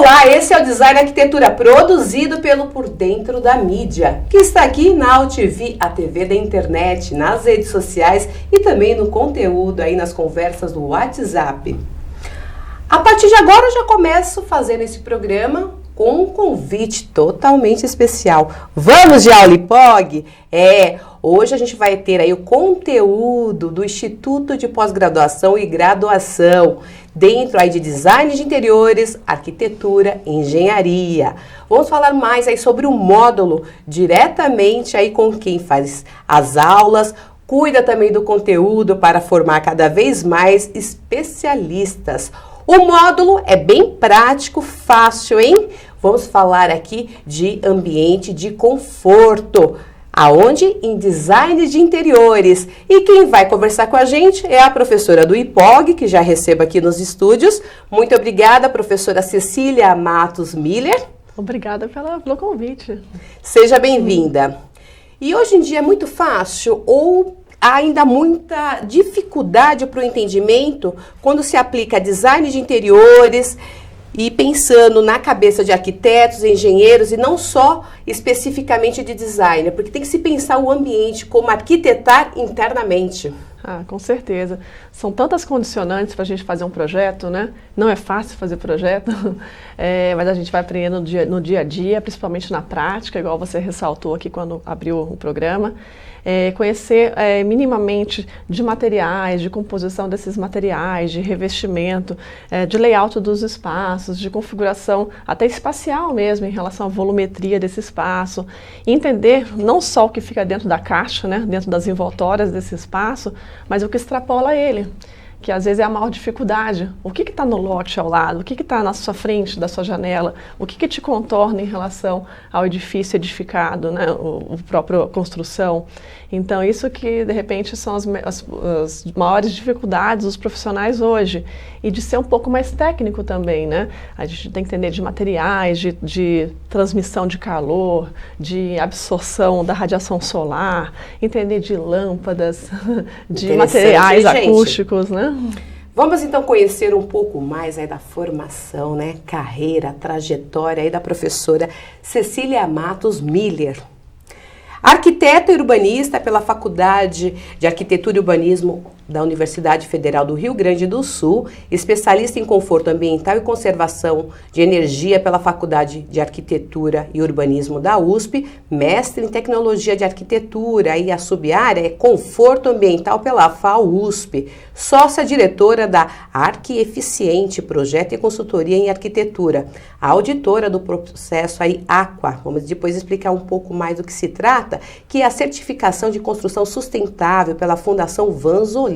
Olá, esse é o Design Arquitetura, produzido pelo Por Dentro da Mídia, que está aqui na AltV, a TV da internet, nas redes sociais e também no conteúdo aí nas conversas do WhatsApp. A partir de agora eu já começo fazendo esse programa com um convite totalmente especial. Vamos de aula IPOG? Hoje a gente vai ter aí o conteúdo do Instituto de Pós-Graduação e Graduação, dentro aí de Design de Interiores, Arquitetura, Engenharia. Vamos falar mais aí sobre o módulo, diretamente aí com quem faz as aulas, cuida também do conteúdo para formar cada vez mais especialistas. O módulo é bem prático, fácil, hein? Vamos falar aqui de ambiente de conforto. Aonde? Em Design de Interiores. E quem vai conversar com a gente é a professora do IPOG, que já recebo aqui nos estúdios. Muito obrigada, professora Cecília Matos Miller. Obrigada pelo convite. Seja bem-vinda. E hoje em dia é muito fácil ou há ainda muita dificuldade para o entendimento quando se aplica design de interiores e pensando na cabeça de arquitetos, engenheiros e não só especificamente de designer, porque tem que se pensar o ambiente como arquitetar internamente. Com certeza. São tantas condicionantes para a gente fazer um projeto, né? Não é fácil fazer projeto, mas a gente vai aprendendo no dia a dia, principalmente na prática, igual você ressaltou aqui quando abriu o programa. Conhecer minimamente de materiais, de composição desses materiais, de revestimento, de layout dos espaços, de configuração até espacial mesmo, em relação à volumetria desse espaço. Entender não só o que fica dentro da caixa, né, dentro das envoltórias desse espaço, mas o que extrapola ele, que às vezes é a maior dificuldade. O que está no lote ao lado? O que está na sua frente, da sua janela? O que te contorna em relação ao edifício edificado, né? O próprio construção? Então, isso que, de repente, são as maiores dificuldades dos profissionais hoje. E de ser um pouco mais técnico também, né? A gente tem que entender de materiais, de transmissão de calor, de absorção da radiação solar, entender de lâmpadas, de materiais acústicos, né? Vamos então conhecer um pouco mais aí da formação, né? Carreira, trajetória aí da professora Cecília Matos Miller. Arquiteta e urbanista pela Faculdade de Arquitetura e Urbanismo da Universidade Federal do Rio Grande do Sul, especialista em conforto ambiental e conservação de energia pela Faculdade de Arquitetura e Urbanismo da USP, mestre em tecnologia de arquitetura e a subárea é conforto ambiental pela FAUSP, sócia-diretora da Arquieficiente, projeto e consultoria em arquitetura, auditora do processo aí Aqua. Vamos depois explicar um pouco mais do que se trata, que é a certificação de construção sustentável pela Fundação Vanzolini,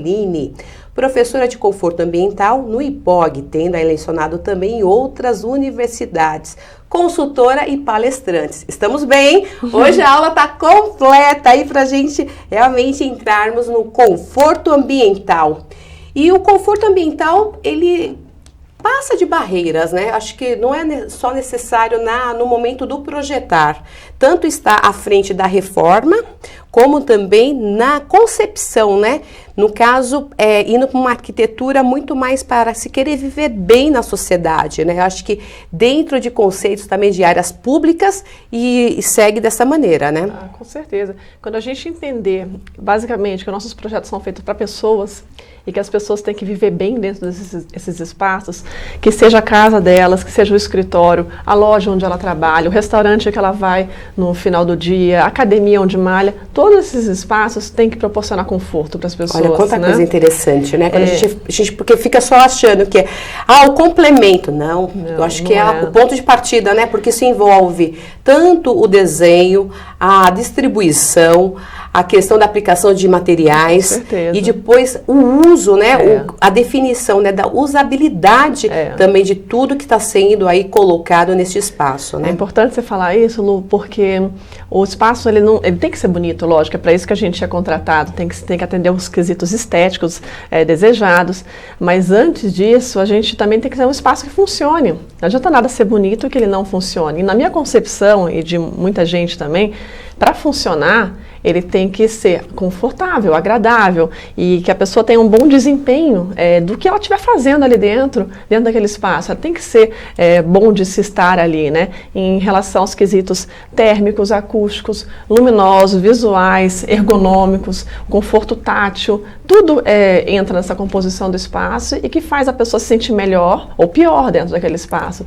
professora de conforto ambiental no IPOG, tendo aí lecionado também em outras universidades, consultora e palestrantes. Estamos bem, hein? Hoje a aula está completa aí para a gente realmente entrarmos no conforto ambiental. E o conforto ambiental, ele passa de barreiras, né? Acho que não é só necessário no momento do projetar. Tanto está à frente da reforma, como também na concepção, né? No caso, indo para uma arquitetura muito mais para se querer viver bem na sociedade, né? Acho que dentro de conceitos também de áreas públicas e segue dessa maneira, né? Com certeza. Quando a gente entender, basicamente, que nossos projetos são feitos para pessoas e que as pessoas têm que viver bem dentro desses espaços, que seja a casa delas, que seja o escritório, a loja onde ela trabalha, o restaurante que ela vai no final do dia, a academia onde malha, todos esses espaços têm que proporcionar conforto para as pessoas. Olha, quanta coisa interessante, né? Quando a gente porque fica só achando que o complemento. Não, eu acho que é o ponto de partida, né? Porque isso envolve tanto o desenho, a distribuição, a questão da aplicação de materiais e depois o uso, né? A definição, né? Da usabilidade também de tudo que está sendo aí colocado nesse espaço, né? É importante você falar isso, Lu, porque o espaço ele tem que ser bonito, lógico, é para isso que a gente é contratado, tem que atender os quesitos estéticos desejados, mas antes disso a gente também tem que ter um espaço que funcione. Não adianta nada ser bonito que ele não funcione. E na minha concepção, e de muita gente também, para funcionar, ele tem que ser confortável, agradável e que a pessoa tenha um bom desempenho do que ela estiver fazendo ali dentro daquele espaço. Ela tem que ser bom de se estar ali, né? Em relação aos quesitos térmicos, acústicos, luminosos, visuais, ergonômicos, conforto tátil, tudo entra nessa composição do espaço e que faz a pessoa se sentir melhor ou pior dentro daquele espaço.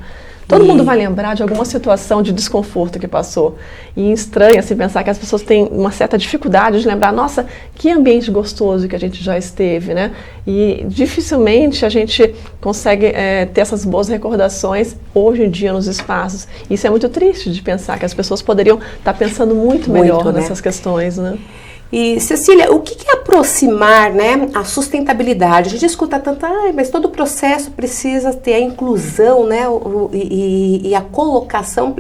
Todo mundo vai lembrar de alguma situação de desconforto que passou. E estranha se pensar que as pessoas têm uma certa dificuldade de lembrar, nossa, que ambiente gostoso que a gente já esteve, né? E dificilmente a gente consegue ter essas boas recordações hoje em dia nos espaços. Isso é muito triste de pensar, que as pessoas poderiam estar pensando muito melhor nessas questões, né? E, Cecília, o que é aproximar, né, a sustentabilidade? A gente escuta tanto, mas todo processo precisa ter a inclusão, né, e a colocação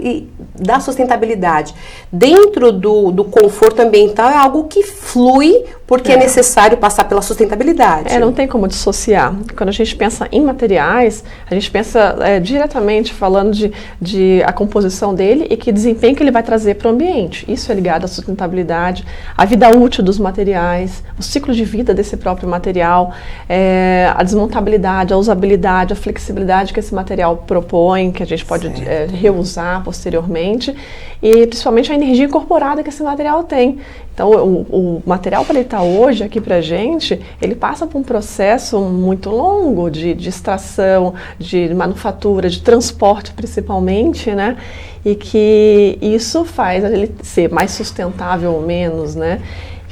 da sustentabilidade. Dentro do conforto ambiental é algo que flui porque é necessário passar pela sustentabilidade. Não tem como dissociar. Quando a gente pensa em materiais, a gente pensa diretamente falando de a composição dele e que desempenho que ele vai trazer para o ambiente. Isso é ligado à sustentabilidade, à vida útil dos materiais, o ciclo de vida desse próprio material, a desmontabilidade, a usabilidade, a flexibilidade que esse material propõe, que a gente pode reusar posteriormente, e principalmente a energia incorporada que esse material tem. Então, o material para ele estar hoje aqui para a gente, ele passa por um processo muito longo de extração, de manufatura, de transporte principalmente, né? E que isso faz ele ser mais sustentável ou menos, né?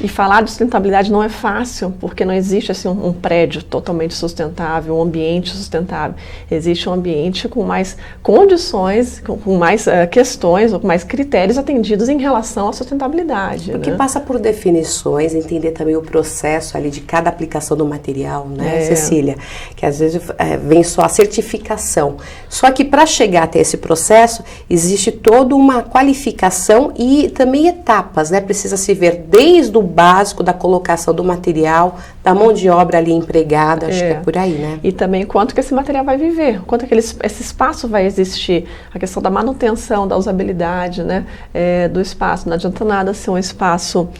E falar de sustentabilidade não é fácil, porque não existe assim, um prédio totalmente sustentável, um ambiente sustentável. Existe um ambiente com mais condições, com mais questões, ou com mais critérios atendidos em relação à sustentabilidade. Porque passa por definições, entender também o processo ali de cada aplicação do material, né, Cecília? Que às vezes vem só a certificação. Só que para chegar até esse processo, existe toda uma qualificação e também etapas, né? Precisa se ver desde o básico da colocação do material, da mão de obra ali empregada, acho que é por aí, né? E também quanto que esse material vai viver, quanto que esse espaço vai existir, a questão da manutenção, da usabilidade, né, do espaço. Não adianta nada ser um espaço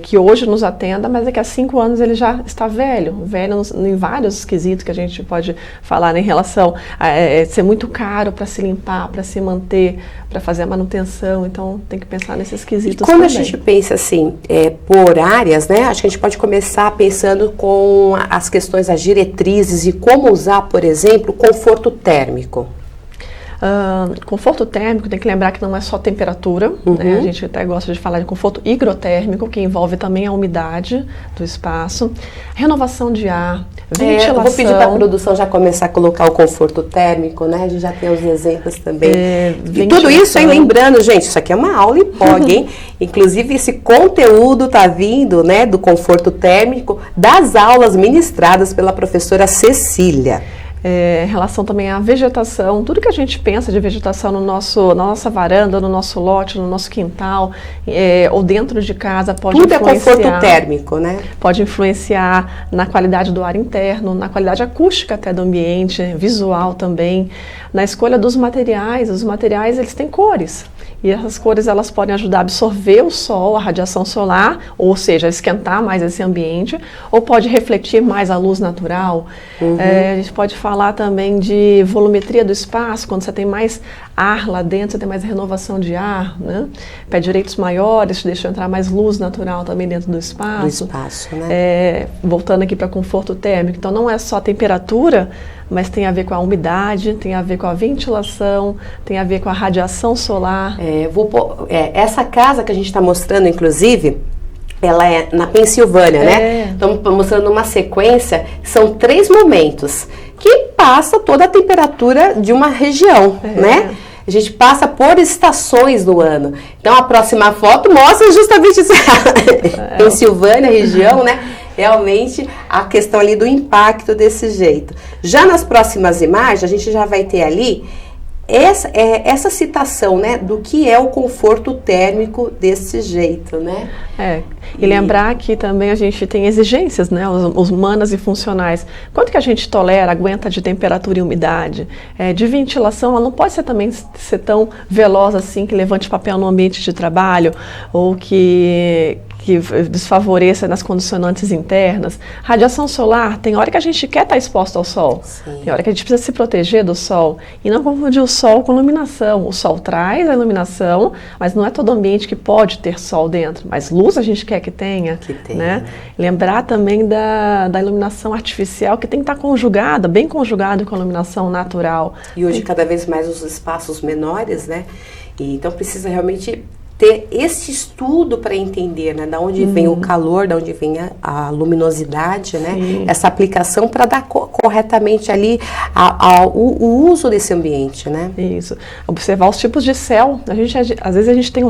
que hoje nos atenda, mas daqui a 5 anos ele já está velho em vários quesitos que a gente pode falar, né, em relação a ser muito caro para se limpar, para se manter, para fazer a manutenção. Então tem que pensar nesses quesitos também. Quando a gente pensa assim, por áreas, né? Acho que a gente pode começar pensando com as questões, as diretrizes e como usar, por exemplo, o conforto térmico. Conforto térmico, tem que lembrar que não é só temperatura, né? A gente até gosta de falar de conforto higrotérmico, que envolve também a umidade do espaço, renovação de ar, ventilação. Eu vou pedir para a produção já começar a colocar o conforto térmico, né? A gente já tem os exemplos também. E tudo isso aí, lembrando, gente, isso aqui é uma aula IPOG, hein? Inclusive, esse conteúdo está vindo, né, do conforto térmico das aulas ministradas pela professora Cecília. Em relação também à vegetação, tudo que a gente pensa de vegetação na nossa varanda, no nosso lote, no nosso quintal, ou dentro de casa, pode influenciar. Tudo é conforto térmico, né? Pode influenciar na qualidade do ar interno, na qualidade acústica até do ambiente, visual também, na escolha dos materiais. Os materiais, eles têm cores. E essas cores, elas podem ajudar a absorver o sol, a radiação solar, ou seja, esquentar mais esse ambiente, ou pode refletir mais a luz natural. A gente pode falar também de volumetria do espaço, quando você tem mais ar lá dentro, você tem mais renovação de ar, né? Pé direitos maiores, deixa entrar mais luz natural também dentro do espaço. Do espaço, né? Voltando aqui para conforto térmico, então não é só a temperatura, mas tem a ver com a umidade, tem a ver com a ventilação, tem a ver com a radiação solar. Essa casa que a gente está mostrando, inclusive, ela é na Pensilvânia, né? Estamos mostrando uma sequência, são 3 momentos, que passa toda a temperatura de uma região, né? A gente passa por estações do ano. Então, a próxima foto mostra justamente isso. Pensilvânia, região, né? Realmente, a questão ali do impacto desse jeito. Já nas próximas imagens, a gente já vai ter ali essa citação, né, do que é o conforto térmico desse jeito, né? E lembrar que também a gente tem exigências, né, humanas e funcionais. Quanto que a gente tolera, aguenta de temperatura e umidade? De ventilação, ela não pode ser tão veloz assim, que levante papel no ambiente de trabalho, ou que que desfavoreça nas condicionantes internas. Radiação solar, tem hora que a gente quer estar exposto ao sol, Sim. tem hora que a gente precisa se proteger do sol. E não confundir o sol com iluminação. O sol traz a iluminação, mas não é todo ambiente que pode ter sol dentro. Mas luz a gente quer que tenha. Né? Lembrar também da iluminação artificial, que tem que estar conjugada, bem conjugada com a iluminação natural. E hoje cada vez mais os espaços menores, né? E então precisa realmente ter esse estudo para entender, né, da onde vem o calor, da onde vem a luminosidade, né, essa aplicação para dar corretamente ali o uso desse ambiente, né. Isso. Observar os tipos de céu. Às vezes a gente tem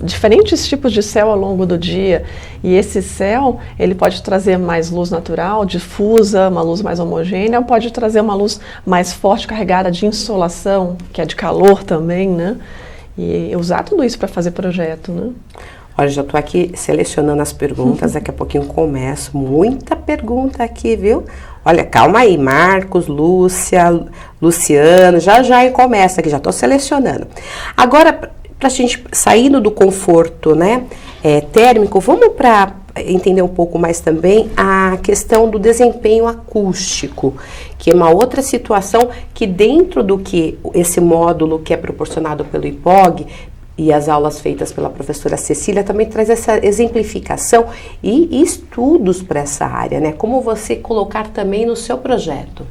diferentes tipos de céu ao longo do dia, e esse céu, ele pode trazer mais luz natural, difusa, uma luz mais homogênea, ou pode trazer uma luz mais forte, carregada de insolação, que é de calor também, né. E usar tudo isso para fazer projeto, né? Olha, já estou aqui selecionando as perguntas, daqui a pouquinho começo. Muita pergunta aqui, viu? Olha, calma aí, Marcos, Lúcia, Luciano, já começa aqui, já estou selecionando. Agora, para a gente saindo do conforto, né, térmico, vamos para entender um pouco mais também a questão do desempenho acústico, que é uma outra situação que dentro do que esse módulo que é proporcionado pelo IPOG e as aulas feitas pela professora Cecília também traz essa exemplificação e estudos para essa área, né? Como você colocar também no seu projeto.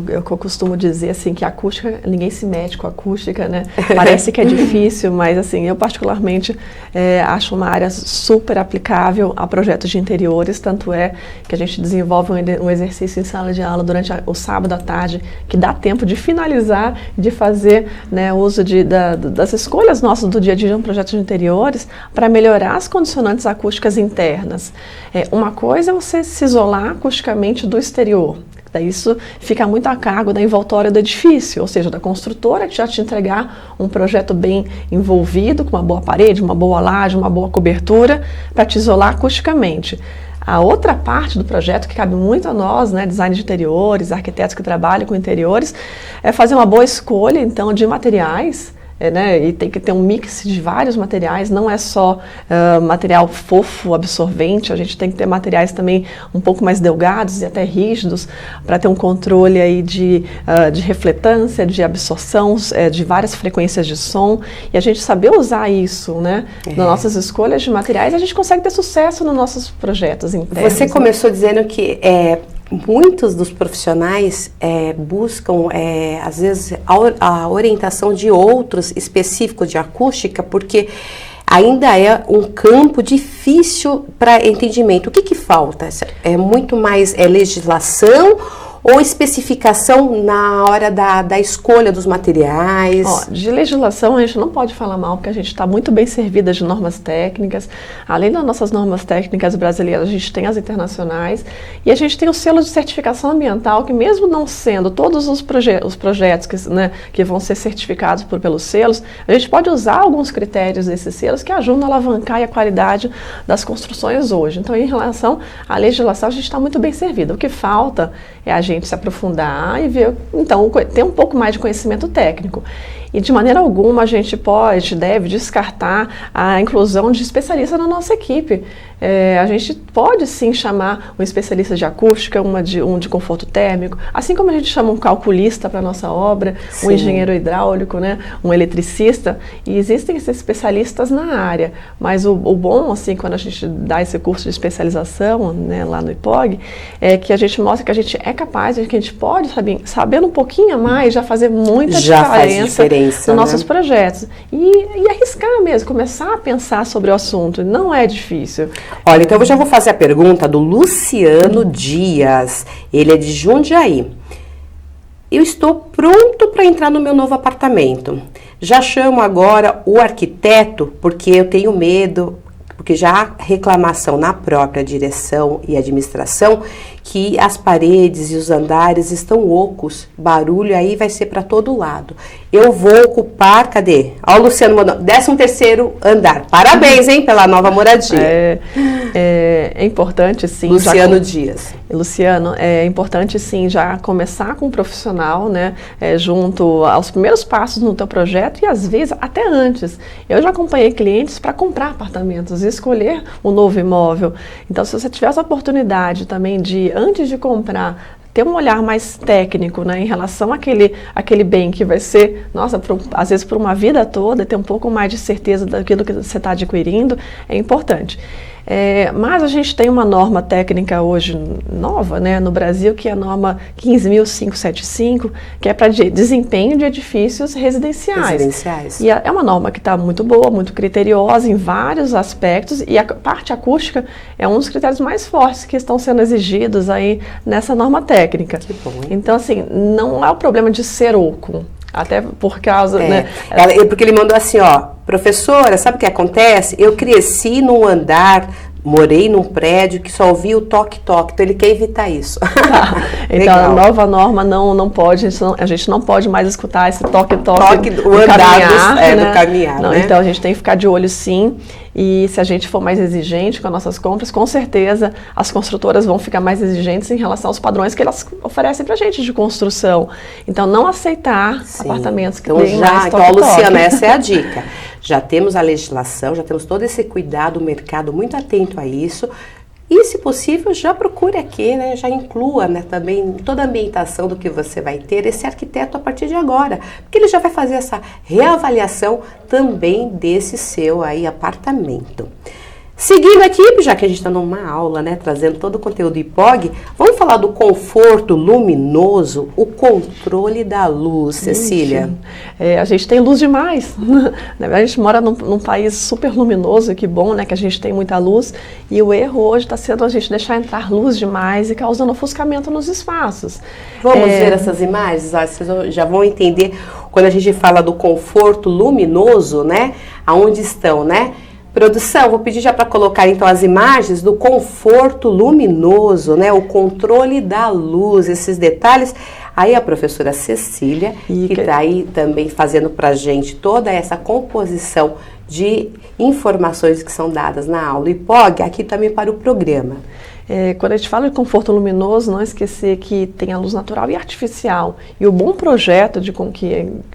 Eu costumo dizer assim que a acústica, ninguém se mete com a acústica, né? Parece que é difícil, mas assim, eu particularmente acho uma área super aplicável a projetos de interiores, tanto é que a gente desenvolve um exercício em sala de aula durante o sábado à tarde, que dá tempo de finalizar, de fazer, né, uso das escolhas nossas do dia a dia de um projeto de interiores para melhorar as condicionantes acústicas internas. Uma coisa é você se isolar acusticamente do exterior. Daí isso fica muito a cargo da envoltória do edifício, ou seja, da construtora que já te entregar um projeto bem envolvido, com uma boa parede, uma boa laje, uma boa cobertura, para te isolar acusticamente. A outra parte do projeto, que cabe muito a nós, né, design de interiores, arquitetos que trabalham com interiores, é fazer uma boa escolha, então, de materiais, né, e tem que ter um mix de vários materiais, não é só material fofo, absorvente, a gente tem que ter materiais também um pouco mais delgados e até rígidos, para ter um controle aí de refletância, de absorção, de várias frequências de som, e a gente saber usar isso, né, nas nossas escolhas de materiais, a gente consegue ter sucesso nos nossos projetos internos. Você começou dizendo que muitos dos profissionais buscam, às vezes, a orientação de outros específicos de acústica, porque ainda é um campo difícil para entendimento. O que falta? É muito mais legislação ou especificação na hora da escolha dos materiais? De legislação a gente não pode falar mal, porque a gente está muito bem servida de normas técnicas. Além das nossas normas técnicas brasileiras, a gente tem as internacionais e a gente tem o selo de certificação ambiental, que mesmo não sendo todos os projetos que vão ser certificados pelos selos, a gente pode usar alguns critérios desses selos que ajudam a alavancar a qualidade das construções hoje. Então, em relação à legislação, a gente está muito bem servida. O que falta é a gente se aprofundar e ver, então, ter um pouco mais de conhecimento técnico. E de maneira alguma a gente deve descartar a inclusão de especialistas na nossa equipe. A gente pode sim chamar um especialista de acústica, um de conforto térmico, assim como a gente chama um calculista para a nossa obra, um engenheiro hidráulico, né, um eletricista, e existem esses especialistas na área. Mas o bom, assim, quando a gente dá esse curso de especialização, né, lá no IPOG, é que a gente mostra que a gente é capaz, que a gente pode, sabendo um pouquinho a mais, já fazer muita diferença nos nossos projetos. E arriscar mesmo, começar a pensar sobre o assunto. Não é difícil. Olha, então eu já vou fazer a pergunta do Luciano Dias. Ele é de Jundiaí. Eu estou pronto para entrar no meu novo apartamento. Já chamo agora o arquiteto porque eu tenho medo, porque já há reclamação na própria direção e administração que as paredes e os andares estão ocos, barulho aí vai ser para todo lado. Eu vou ocupar, cadê? Ó, o Luciano mandou, 13º andar. Parabéns, hein, pela nova moradia. É importante, sim. Luciano Dias. Luciano, é importante, sim, já começar com um profissional, né, junto aos primeiros passos no teu projeto e, às vezes, até antes. Eu já acompanhei clientes para comprar apartamentos e escolher um novo imóvel. Então, se você tiver essa oportunidade também de, antes de comprar, ter um olhar mais técnico, né, em relação àquele bem que vai ser, nossa, às vezes por uma vida toda, ter um pouco mais de certeza daquilo que você está adquirindo, é importante. Mas a gente tem uma norma técnica hoje nova, né, no Brasil, que é a norma 15.575, que é para desempenho de edifícios residenciais. E é uma norma que está muito boa, muito criteriosa em vários aspectos, e a parte acústica é um dos critérios mais fortes que estão sendo exigidos aí nessa norma técnica. Que bom, hein? Então, assim, não é o problema de ser oco. Até por causa, né? Porque ele mandou assim, ó, professora, sabe o que acontece? Eu cresci num andar, morei num prédio que só ouvia o toque-toque, então ele quer evitar isso. Então a nova norma não pode, a gente não pode mais escutar esse toque-toque do andar, do caminhar, não, né? Então a gente tem que ficar de olho, sim. E se a gente for mais exigente com as nossas compras, com certeza as construtoras vão ficar mais exigentes em relação aos padrões que elas oferecem para a gente de construção. Então, não aceitar apartamentos que tenham mais toque-toque. Então, Luciana, essa é a dica. Já temos a legislação, já temos todo esse cuidado, o mercado muito atento a isso. E, se possível, já procure aqui, né? Já inclua, né, também toda a ambientação do que você vai ter, esse arquiteto a partir de agora. Porque ele já vai fazer essa reavaliação também desse seu aí apartamento. Seguindo aqui, já que a gente está numa aula, né, trazendo todo o conteúdo IPOG, vamos falar do conforto luminoso, o controle da luz, Cecília. A gente tem luz demais. A gente mora num país super luminoso, que bom, né, que a gente tem muita luz, e o erro hoje está sendo a gente deixar entrar luz demais e causando ofuscamento nos espaços. Vamos ver essas imagens? Vocês já vão entender quando a gente fala do conforto luminoso, né, aonde estão, né? Produção, vou pedir já para colocar então as imagens do conforto luminoso, né? O controle da luz, esses detalhes. Aí a professora Cecília, que está aí também fazendo para a gente toda essa composição de informações que são dadas na aula IPOG, aqui também para o programa. Quando a gente fala de conforto luminoso, não esquecer que tem a luz natural e artificial. E o bom projeto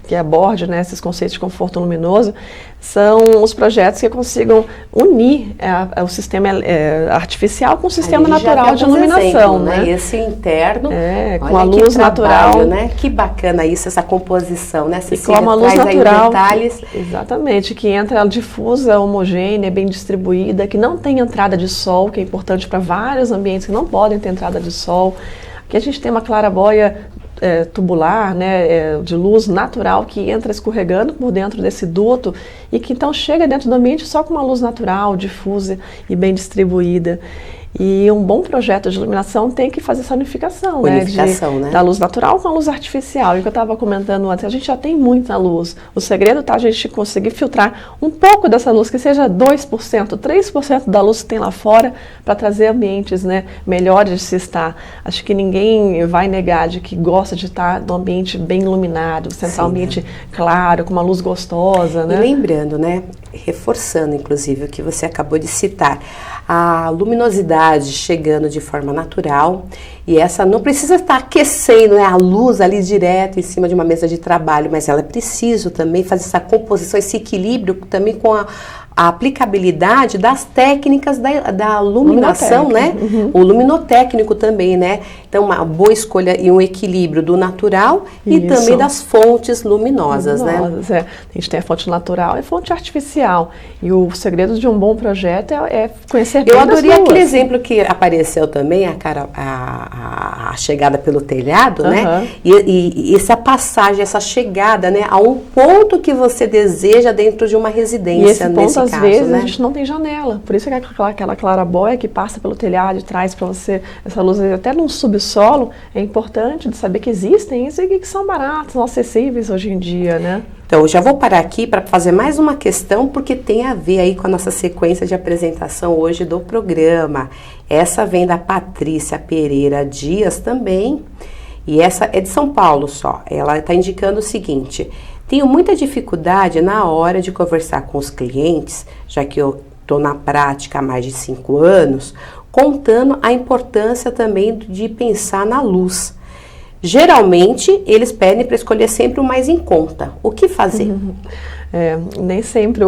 que aborde, né, esses conceitos de conforto luminoso são os projetos que consigam unir o sistema artificial com o sistema natural de iluminação. Exemplo, né? Esse interno, com a luz natural. Né? Que bacana isso, essa composição, né? E com a luz natural, exatamente, que entra difusa, homogênea, bem distribuída, que não tem entrada de sol, que é importante para vários ambientes que não podem ter entrada de sol. Aqui a gente tem uma claraboia tubular, né, de luz natural que entra escorregando por dentro desse duto e que então chega dentro do ambiente só com uma luz natural, difusa e bem distribuída. E um bom projeto de iluminação tem que fazer essa unificação, né, da luz natural com a luz artificial. E o que eu estava comentando antes, a gente já tem muita luz. O segredo está a gente conseguir filtrar um pouco dessa luz, que seja 2%, 3% da luz que tem lá fora, para trazer ambientes, né, melhores de se estar. Acho que ninguém vai negar de que gosta de estar num ambiente bem iluminado, sentar um ambiente claro, com uma luz gostosa, né? E lembrando, né, reforçando inclusive o que você acabou de citar, a luminosidade chegando de forma natural, e essa não precisa estar aquecendo, né, a luz ali direto em cima de uma mesa de trabalho, mas ela é preciso também fazer essa composição, esse equilíbrio também com a aplicabilidade das técnicas da iluminação, né? O luminotécnico também, né? Então, uma boa escolha e um equilíbrio do natural e também das fontes luminosas, né? A gente tem a fonte natural e a fonte artificial. E o segredo de um bom projeto é conhecer bem. Eu adorei aquele exemplo que apareceu também, a chegada pelo telhado, né? E essa passagem, essa chegada, né? A um ponto que você deseja dentro de uma residência. E esse ponto, às vezes, né, a gente não tem janela. Por isso que aquela claraboia que passa pelo telhado e traz para você essa luz até num subsolo solo, é importante de saber que existem isso e que são baratos, são acessíveis hoje em dia, né? Então, eu já vou parar aqui para fazer mais uma questão, porque tem a ver aí com a nossa sequência de apresentação hoje do programa. Essa vem da Patrícia Pereira Dias também, e essa é de São Paulo só. Ela está indicando o seguinte: tenho muita dificuldade na hora de conversar com os clientes, já que eu estou na prática há mais de 5 anos, contando a importância também de pensar na luz. Geralmente, eles pedem para escolher sempre o mais em conta. O que fazer? Nem sempre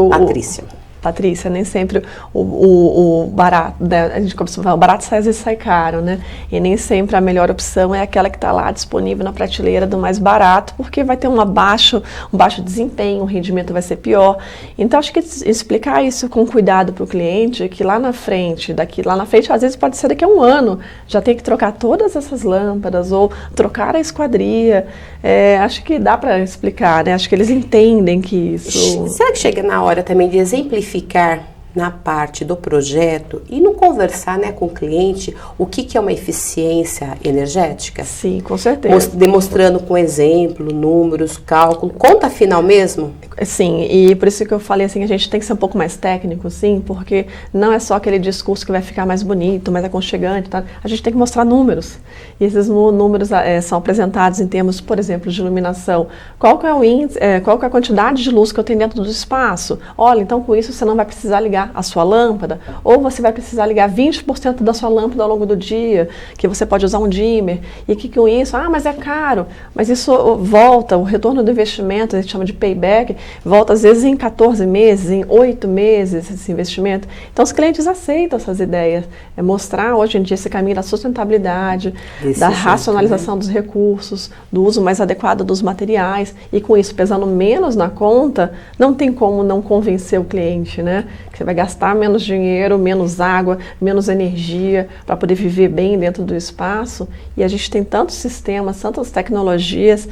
Patrícia, nem sempre o barato, né? A gente costuma falar, o barato às vezes sai caro, né? E nem sempre a melhor opção é aquela que está lá disponível na prateleira do mais barato, porque vai ter um baixo desempenho, o rendimento vai ser pior. Então, acho que explicar isso com cuidado para o cliente, que lá na frente, às vezes pode ser daqui a um ano, já tem que trocar todas essas lâmpadas ou trocar a esquadria. Acho que dá para explicar, né? Acho que eles entendem que isso... Será que chega na hora também de exemplificar na parte do projeto e não conversar, né, com o cliente o que é uma eficiência energética? Sim, com certeza. Demonstrando com exemplo, números, cálculo, conta final mesmo? Sim, e por isso que eu falei assim, a gente tem que ser um pouco mais técnico, sim, porque não é só aquele discurso que vai ficar mais bonito, mais aconchegante, tá? A gente tem que mostrar números. E esses números são apresentados em termos, por exemplo, de iluminação. Qual que é o índice, qual que é a quantidade de luz que eu tenho dentro do espaço? Olha, então com isso você não vai precisar ligar a sua lâmpada, ou você vai precisar ligar 20% da sua lâmpada ao longo do dia, que você pode usar um dimmer. E que com isso, mas é caro, mas isso volta, o retorno do investimento, a gente chama de payback, volta às vezes em 14 meses, em 8 meses esse investimento. Então os clientes aceitam essas ideias. É mostrar hoje em dia esse caminho da sustentabilidade, da racionalização dos recursos, do uso mais adequado dos materiais, e com isso pesando menos na conta, não tem como não convencer o cliente, né? Que você vai gastar menos dinheiro, menos água, menos energia para poder viver bem dentro do espaço. E a gente tem tantos sistemas, tantas tecnologias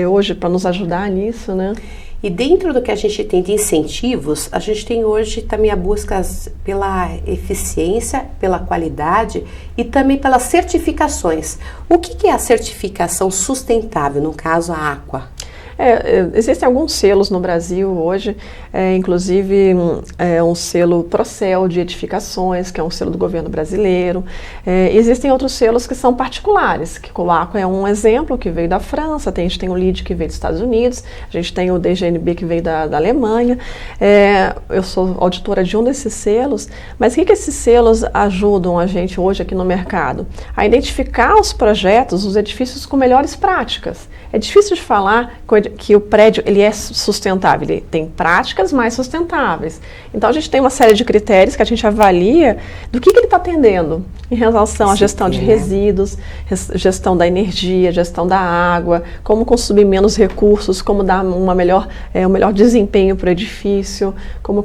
hoje para nos ajudar nisso, né? E dentro do que a gente tem de incentivos, a gente tem hoje também a busca pela eficiência, pela qualidade e também pelas certificações. O que é a certificação sustentável, no caso a Aqua? Existem alguns selos no Brasil hoje, inclusive um selo Procel de edificações, que é um selo do governo brasileiro. Existem outros selos que são particulares, que o Aqua é um exemplo que veio da França, a gente tem o LEED que veio dos Estados Unidos, a gente tem o DGNB que veio da Alemanha. Eu sou auditora de um desses selos, mas o que esses selos ajudam a gente hoje aqui no mercado? A identificar os projetos, os edifícios com melhores práticas. É difícil de falar que o prédio ele é sustentável, ele tem práticas mais sustentáveis. Então a gente tem uma série de critérios que a gente avalia do que ele está atendendo em relação à gestão de resíduos, gestão da energia, gestão da água, como consumir menos recursos, como dar um melhor desempenho para o edifício, como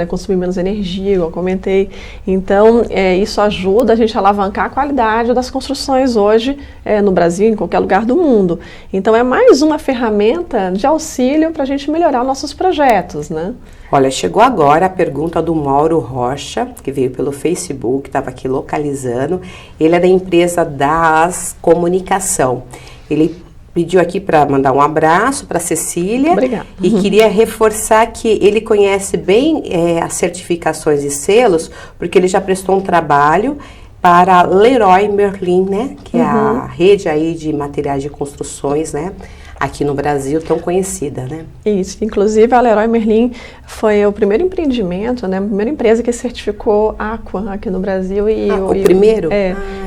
consumir menos energia, igual eu comentei. Então isso ajuda a gente a alavancar a qualidade das construções hoje no Brasil, em qualquer lugar do mundo. Então é mais uma ferramenta de auxílio para a gente melhorar nossos projetos, né? Olha, chegou agora a pergunta do Mauro Rocha, que veio pelo Facebook, estava aqui localizando. Ele é da empresa DAS Comunicação. Ele pediu aqui para mandar um abraço para a Cecília. Obrigada. E queria reforçar que ele conhece bem as certificações e selos, porque ele já prestou um trabalho para a Leroy Merlin, né? Que é a rede aí de materiais de construções, né? Aqui no Brasil, tão conhecida, né? Isso, inclusive a Leroy Merlin foi o primeiro empreendimento, né? A primeira empresa que certificou Aqua aqui no Brasil. O primeiro?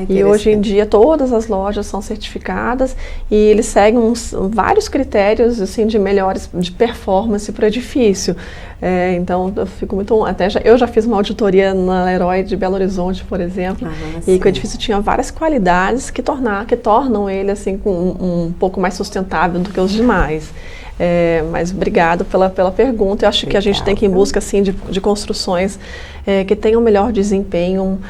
E hoje em dia todas as lojas são certificadas e eles seguem vários critérios assim, de melhores de performance para o edifício. Então eu fico muito... eu já fiz uma auditoria na Leroy de Belo Horizonte, por exemplo, e que o edifício tinha várias qualidades que tornam ele assim, um pouco mais sustentável do que os demais. Mas obrigado pela pergunta. Eu acho que a gente tem que ir em busca assim, de construções que tenham melhor desempenho,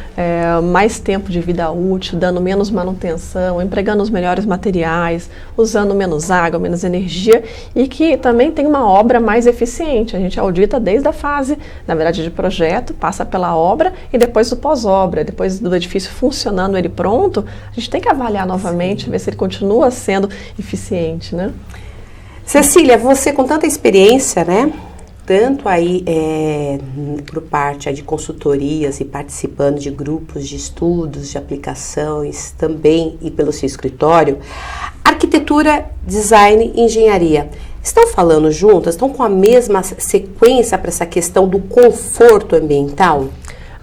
mais tempo de vida útil, dando menos manutenção, empregando os melhores materiais, usando menos água, menos energia e que também tem uma obra mais eficiente. A gente audita desde a fase, na verdade, de projeto, passa pela obra e depois do pós-obra, depois do edifício funcionando, ele pronto, a gente tem que avaliar novamente, ver se ele continua sendo eficiente, né? Cecília, você com tanta experiência, né? Tanto aí por parte de consultorias e participando de grupos de estudos, de aplicações também e pelo seu escritório, arquitetura, design e engenharia estão falando juntas, estão com a mesma sequência para essa questão do conforto ambiental?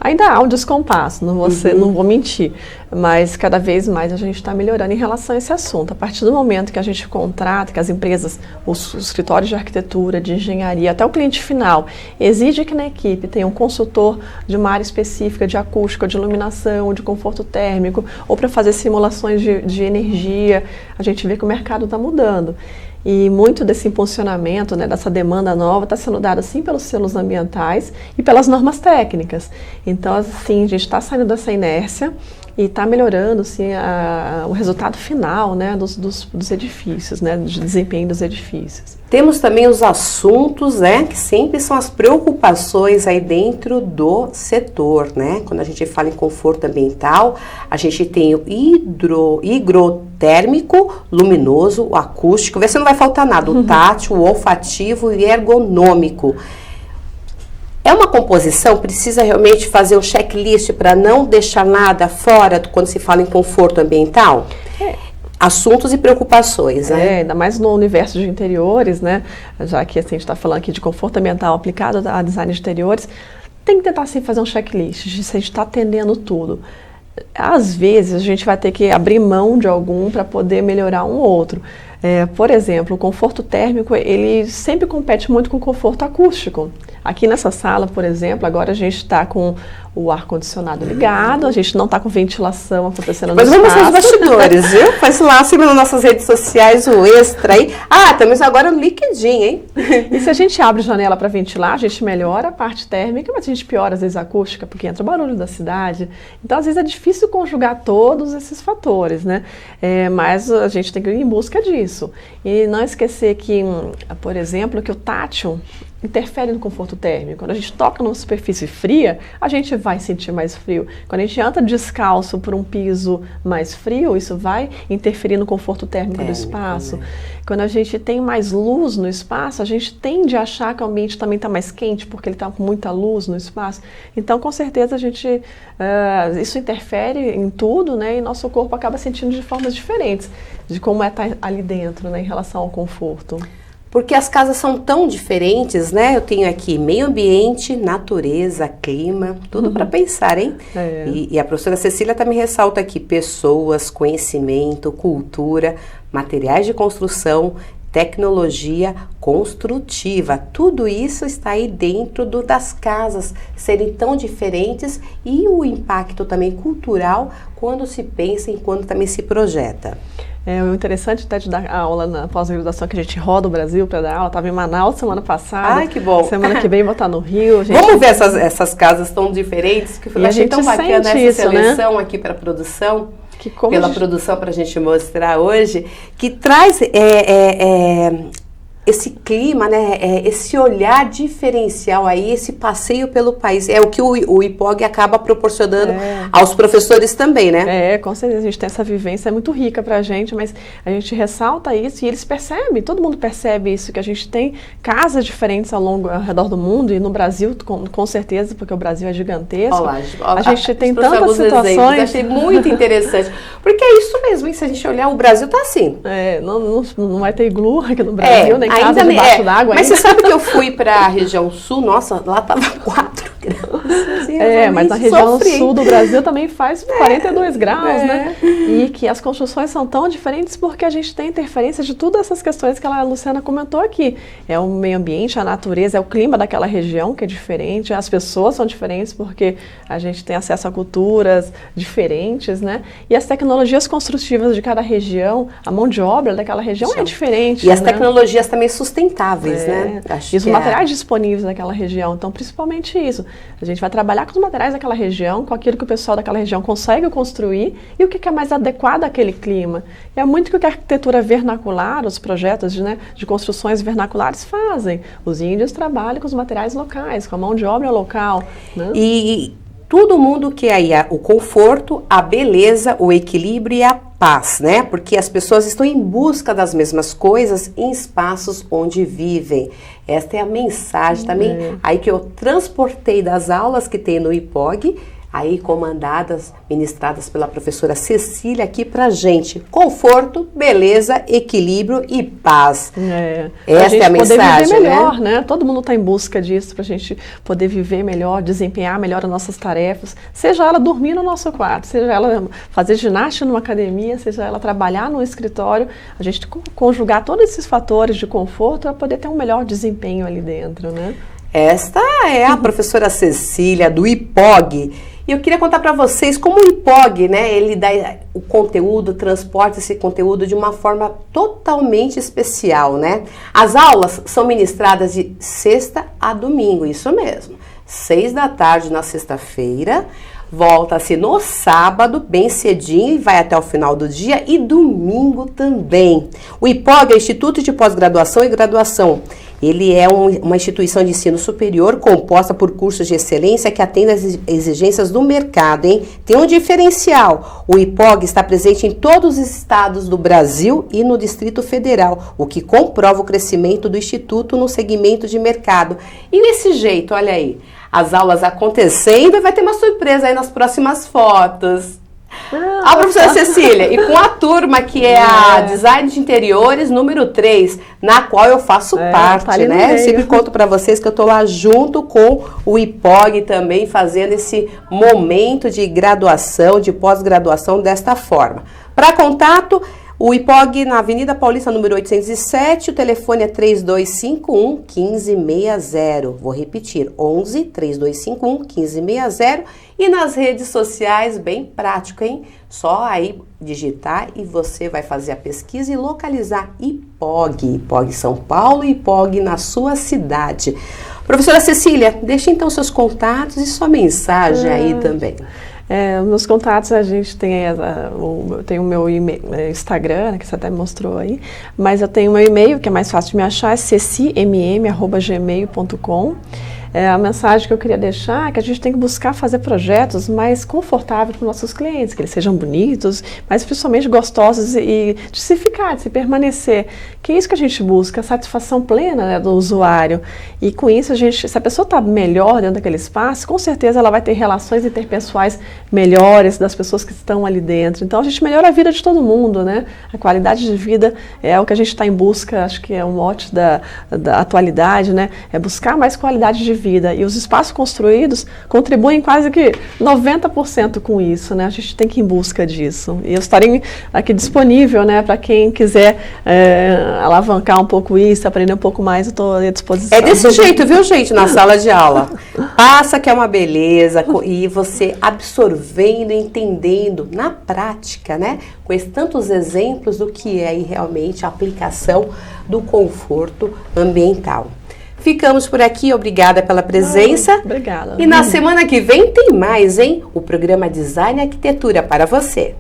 Ainda há um descompasso, não vou mentir, mas cada vez mais a gente está melhorando em relação a esse assunto. A partir do momento que a gente contrata, que as empresas, os escritórios de arquitetura, de engenharia, até o cliente final, exige que na equipe tenha um consultor de uma área específica de acústica, de iluminação, de conforto térmico, ou para fazer simulações de energia, a gente vê que o mercado está mudando. E muito desse impulsionamento, né, dessa demanda nova está sendo dado sim pelos selos ambientais e pelas normas técnicas. Então, assim, a gente está saindo dessa inércia e está melhorando assim, o resultado final, né, dos edifícios, né, de desempenho dos edifícios. Temos também os assuntos, né, que sempre são as preocupações aí dentro do setor, né? Quando a gente fala em conforto ambiental, a gente tem o higrotérmico, luminoso, o acústico, vê se não vai faltar nada, o tátil, o olfativo e ergonômico. É uma composição, precisa realmente fazer um checklist para não deixar nada fora quando se fala em conforto ambiental? Assuntos e preocupações, né? Ainda mais no universo de interiores, né? Já que assim, a gente está falando aqui de conforto ambiental aplicado a design de interiores, tem que tentar assim, fazer um checklist, se a gente está atendendo tudo. Às vezes a gente vai ter que abrir mão de algum para poder melhorar um outro. Por exemplo, o conforto térmico, ele sempre compete muito com o conforto acústico. Aqui nessa sala, por exemplo, agora a gente está com o ar-condicionado ligado, a gente não está com ventilação acontecendo no espaço. Mas vamos aos bastidores, viu? Faz lá, siga nas nossas redes sociais o extra aí. Temos agora um liquidinho, hein? E se a gente abre janela para ventilar, a gente melhora a parte térmica, mas a gente piora às vezes a acústica, porque entra o barulho da cidade. Então, às vezes é difícil conjugar todos esses fatores, né? Mas a gente tem que ir em busca disso. E não esquecer que, por exemplo, que o tátil interfere no conforto térmico. Quando a gente toca numa superfície fria, a gente vai sentir mais frio. Quando a gente anda descalço por um piso mais frio, isso vai interferir no conforto térmico do espaço. Né? Quando a gente tem mais luz no espaço, a gente tende a achar que o ambiente também está mais quente, porque ele está com muita luz no espaço. Então, com certeza, isso interfere em tudo, né? E nosso corpo acaba sentindo de formas diferentes, de como estar ali dentro, né, em relação ao conforto. Porque as casas são tão diferentes, né? Eu tenho aqui meio ambiente, natureza, clima, tudo para pensar, hein? E a professora Cecília também ressalta aqui pessoas, conhecimento, cultura, materiais de construção, tecnologia construtiva. Tudo isso está aí dentro das casas serem tão diferentes e o impacto também cultural quando se pensa e quando também se projeta. O interessante até de dar aula na pós-graduação que a gente roda o Brasil para dar aula, estava em Manaus semana passada. Ai, que bom. Semana que vem vou estar no Rio. Vamos ver essas casas tão diferentes, que eu achei tão bacana essa seleção, né? Aqui para a produção, produção para a gente mostrar hoje, que traz esse clima, né, esse olhar diferencial aí, esse passeio pelo país. É o que o IPOG acaba proporcionando aos professores também, né? Com certeza, a gente tem essa vivência, é muito rica pra gente, mas a gente ressalta isso e eles percebem, todo mundo percebe isso, que a gente tem casas diferentes ao redor do mundo e no Brasil, com certeza, porque o Brasil é gigantesco. Olha, a gente tem tantas situações. Exemplos, achei muito interessante, porque é isso mesmo, hein? Se a gente olhar, o Brasil tá assim. Não vai ter iglu aqui no Brasil, nem casa ainda debaixo d'água. Mas você sabe que eu fui para a região sul, nossa, lá tava 4 graus. Assim, Mas na região sul do Brasil também faz 42 graus, né? E que as construções são tão diferentes porque a gente tem interferência de todas essas questões que a Luciana comentou aqui. É o meio ambiente, a natureza, é o clima daquela região que é diferente, as pessoas são diferentes porque a gente tem acesso a culturas diferentes, né? E as tecnologias construtivas de cada região, a mão de obra daquela região é diferente. E as tecnologias também sustentáveis, né? E os materiais disponíveis naquela região. Então, principalmente isso. A gente vai trabalhar com os materiais daquela região, com aquilo que o pessoal daquela região consegue construir e o que é mais adequado àquele clima. E é muito que a arquitetura vernacular, os projetos de construções vernaculares fazem. Os índios trabalham com os materiais locais, com a mão de obra local. Né? E todo mundo quer aí o conforto, a beleza, o equilíbrio e a paz, né? Porque as pessoas estão em busca das mesmas coisas em espaços onde vivem. Esta é a mensagem também aí que eu transportei das aulas que tem no IPOG, aí comandadas, ministradas pela professora Cecília aqui pra gente. Conforto, beleza, equilíbrio e paz. Essa é a mensagem, poder viver melhor, né? Todo mundo está em busca disso, pra gente poder viver melhor, desempenhar melhor as nossas tarefas, seja ela dormir no nosso quarto, seja ela fazer ginástica numa academia, seja ela trabalhar no escritório, a gente conjugar todos esses fatores de conforto para poder ter um melhor desempenho ali dentro, né? Esta é a professora Cecília do IPOG. E eu queria contar para vocês como o IPOG, né, ele dá o conteúdo, transporta esse conteúdo de uma forma totalmente especial, né? As aulas são ministradas de sexta a domingo, isso mesmo. 6 da tarde na sexta-feira, volta-se no sábado, bem cedinho, e vai até o final do dia, e domingo também. O IPOG é Instituto de Pós-Graduação e Graduação. Ele é uma instituição de ensino superior composta por cursos de excelência que atendem às exigências do mercado, hein? Tem um diferencial. O IPOG está presente em todos os estados do Brasil e no Distrito Federal, o que comprova o crescimento do Instituto no segmento de mercado. E desse jeito, olha aí, as aulas acontecendo e vai ter uma surpresa aí nas próximas fotos. A professora Cecília, e com a turma que é a Design de Interiores número 3, na qual eu faço parte, né? Eu sempre conto para vocês que eu tô lá junto com o IPOG também, fazendo esse momento de graduação, de pós-graduação desta forma. Para contato, o IPOG na Avenida Paulista, número 807, o telefone é 3251-1560. Vou repetir, 11-3251-1560. E nas redes sociais, bem prático, hein? Só aí digitar e você vai fazer a pesquisa e localizar IPOG. IPOG São Paulo e IPOG na sua cidade. Professora Cecília, deixe então seus contatos e sua mensagem aí também. Nos contatos a gente tem, tem o meu Instagram, né, que você até mostrou aí, mas eu tenho o meu e-mail, que é mais fácil de me achar, é cecimm@gmail.com. A mensagem que eu queria deixar é que a gente tem que buscar fazer projetos mais confortáveis para os nossos clientes, que eles sejam bonitos, mas principalmente gostosos e de se ficar, de se permanecer. Que é isso que a gente busca, a satisfação plena, né, do usuário. E com isso, se a pessoa está melhor dentro daquele espaço, com certeza ela vai ter relações interpessoais melhores das pessoas que estão ali dentro. Então a gente melhora a vida de todo mundo, né? A qualidade de vida é o que a gente está em busca, acho que é um mote da atualidade, né? É buscar mais qualidade de vida. E os espaços construídos contribuem quase que 90% com isso, né? A gente tem que ir em busca disso. E eu estarei aqui disponível, né, para quem quiser alavancar um pouco isso, aprender um pouco mais, eu estou à disposição. É desse jeito, viu, gente, na sala de aula. Passa que é uma beleza, e você absorvendo, entendendo na prática, né, com esses tantos exemplos do que é realmente a aplicação do conforto ambiental. Ficamos por aqui, obrigada pela presença. Obrigada. E na semana que vem tem mais, hein? O programa Design e Arquitetura para você.